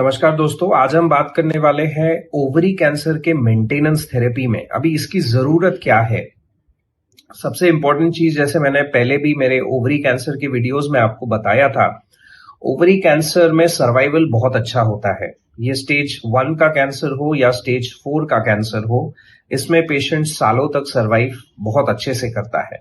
नमस्कार दोस्तों, आज हम बात करने वाले हैं ओवरी कैंसर के मेंटेनेंस थेरेपी में अभी इसकी जरूरत क्या है। सबसे इंपॉर्टेंट चीज, जैसे मैंने पहले भी मेरे ओवरी कैंसर के वीडियोस में आपको बताया था, ओवरी कैंसर में सर्वाइवल बहुत अच्छा होता है। ये स्टेज 1 का कैंसर हो या स्टेज 4 का कैंसर हो, इसमें पेशेंट सालों तक सर्वाइव बहुत अच्छे से करता है।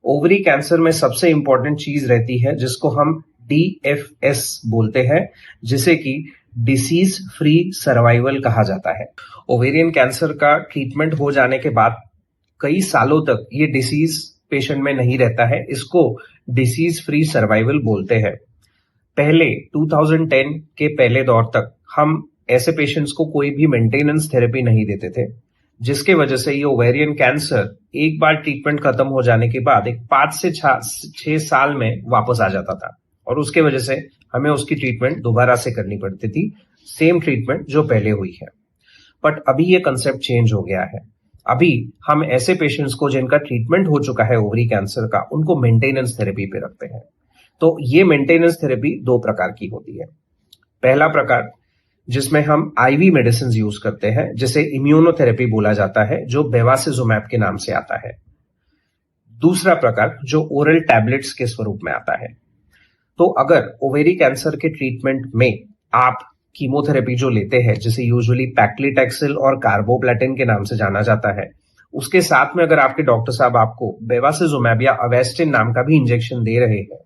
ओवरी कैंसर में सबसे इंपॉर्टेंट चीज रहती है जिसको हम DFS बोलते हैं, जिसे कि डिसीज फ्री सर्वाइवल कहा जाता है। ओवेरियन कैंसर का ट्रीटमेंट हो जाने के बाद कई सालों तक ये डिसीज पेशेंट में नहीं रहता है, इसको डिसीज फ्री सर्वाइवल बोलते हैं। पहले 2010 के पहले दौर तक हम ऐसे पेशेंट्स को कोई भी मेंटेनेंस थेरेपी नहीं देते थे, जिसके वजह से ये ओवेरियन कैंसर एक बार ट्रीटमेंट खत्म हो जाने के बाद एक 5 से 6 साल में वापस आ जाता था और उसके वजह से हमें उसकी ट्रीटमेंट दोबारा से करनी पड़ती थी, सेम ट्रीटमेंट जो पहले हुई है। बट अभी ये कंसेप्ट चेंज हो गया है। अभी हम ऐसे पेशेंट्स को जिनका ट्रीटमेंट हो चुका है ओवरी कैंसर का, उनको मेंटेनेंस थेरेपी पे रखते हैं। तो ये मेंटेनेंस थेरेपी 2 प्रकार की होती है। पहला प्रकार जिसमें हम आईवी मेडिसिन यूज करते हैं, जिसे इम्यूनोथेरेपी बोला जाता है, जो बेवासिजुमैब के नाम से आता है। दूसरा प्रकार जो ओरल टैबलेट्स के स्वरूप में आता है। तो अगर ओवेरी कैंसर के ट्रीटमेंट में आप कीमोथेरेपी जो लेते हैं, जिसे यूजुअली पैक्लिटैक्सेल और कार्बोप्लेटिन के नाम से जाना जाता है, उसके साथ में अगर आपके डॉक्टर साहब आपको बेवासिजुमैब या अवेस्टिन नाम का भी इंजेक्शन दे रहे हैं,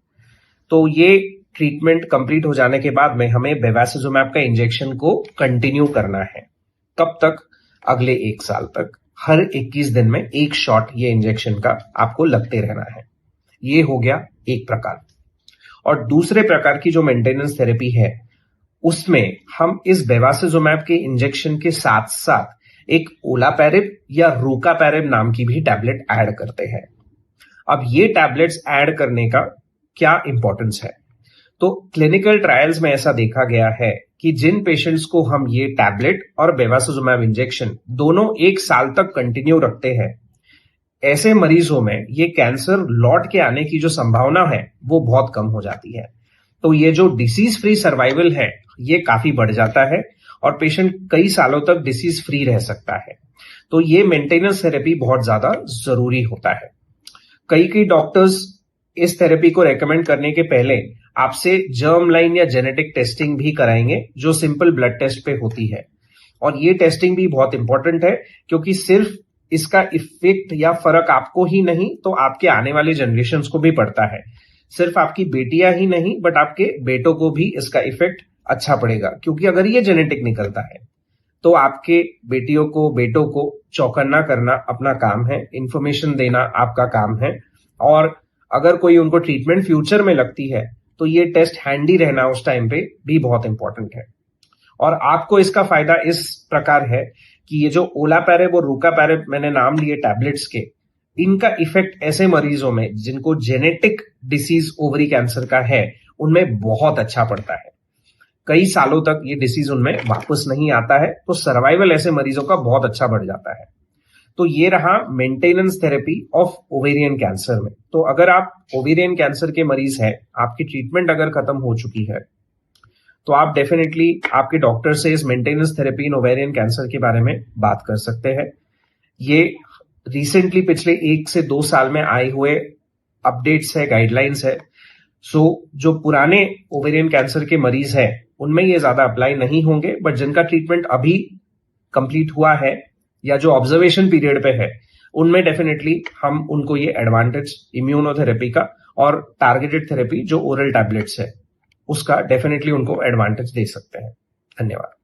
तो ये ट्रीटमेंट कंप्लीट हो जाने के बाद में हमें बेवासिजुमैब का इंजेक्शन को कंटिन्यू करना है। कब तक? अगले 1 साल तक। हर 21 दिन में 1 शॉट ये इंजेक्शन का आपको लगते रहना है। ये हो गया एक प्रकार। और दूसरे प्रकार की जो मेंटेनेंस थेरेपी है, उसमें हम इस बेवासिजुमैब के इंजेक्शन के साथ साथ एक ओलापैरिब या रूकापैरिब नाम की भी टैबलेट ऐड करते हैं। अब ये टैबलेट्स ऐड करने का क्या इंपॉर्टेंस है? तो क्लिनिकल ट्रायल्स में ऐसा देखा गया है कि जिन पेशेंट्स को हम ये टैबलेट और बेवासिजुमैब इंजेक्शन दोनों 1 साल तक कंटिन्यू रखते हैं, ऐसे मरीजों में ये कैंसर लौट के आने की जो संभावना है वो बहुत कम हो जाती है। तो ये जो डिसीज फ्री सर्वाइवल है, ये काफी बढ़ जाता है और पेशेंट कई सालों तक डिसीज फ्री रह सकता है। तो ये मेंटेनेंस थेरेपी बहुत ज्यादा जरूरी होता है। कई डॉक्टर्स इस थेरेपी को रेकमेंड करने के पहले आपसे जर्म लाइन या जेनेटिक टेस्टिंग भी कराएंगे, जो सिंपल ब्लड टेस्ट पे होती है। और ये टेस्टिंग भी बहुत इंपॉर्टेंट है, क्योंकि सिर्फ इसका इफेक्ट या फर्क आपको ही नहीं, तो आपके आने वाले जनरेशन्स को भी पड़ता है। सिर्फ आपकी बेटियां ही नहीं, बट आपके बेटों को भी इसका इफेक्ट अच्छा पड़ेगा, क्योंकि अगर ये जेनेटिक निकलता है तो आपके बेटियों को, बेटों को चौकन्ना करना अपना काम है, इंफॉर्मेशन देना आपका काम है। और अगर कोई उनको ट्रीटमेंट फ्यूचर में लगती है, तो ये टेस्ट हैंडी रहना उस टाइम पे भी बहुत इंपॉर्टेंट है। और आपको इसका फायदा इस प्रकार है कि ये जो ओलापैरिब और रूकापैरिब मैंने नाम लिए टैबलेट्स के, इनका इफेक्ट ऐसे मरीजों में जिनको जेनेटिक डिसीज ओवरी कैंसर का है, उनमें बहुत अच्छा पड़ता है। कई सालों तक ये डिसीज उनमें वापस नहीं आता है, तो सर्वाइवल ऐसे मरीजों का बहुत अच्छा बढ़ जाता है। तो ये रहा maintenance therapy of ovarian cancer में। तो अगर आप ओवेरियन कैंसर के मरीज हैं, आपकी ट्रीटमेंट अगर खत्म हो चुकी है, तो आप डेफिनेटली आपके डॉक्टर से इस मेंटेनेंस थेरेपी इन ओवेरियन कैंसर के बारे में बात कर सकते हैं। ये रिसेंटली पिछले 1 से 2 साल में आए हुए अपडेट्स है, गाइडलाइंस है। सो जो पुराने ओवेरियन कैंसर के मरीज हैं, उनमें ये ज्यादा अप्लाई नहीं होंगे, बट जिनका ट्रीटमेंट अभी कंप्लीट हुआ है या जो ऑब्जर्वेशन पीरियड पे है, उनमें डेफिनेटली हम उनको ये एडवांटेज इम्यूनोथेरेपी का और टारगेटेड थेरेपी जो ओरल टैबलेट्स है, उसका डेफिनेटली उनको एडवांटेज दे सकते हैं। धन्यवाद।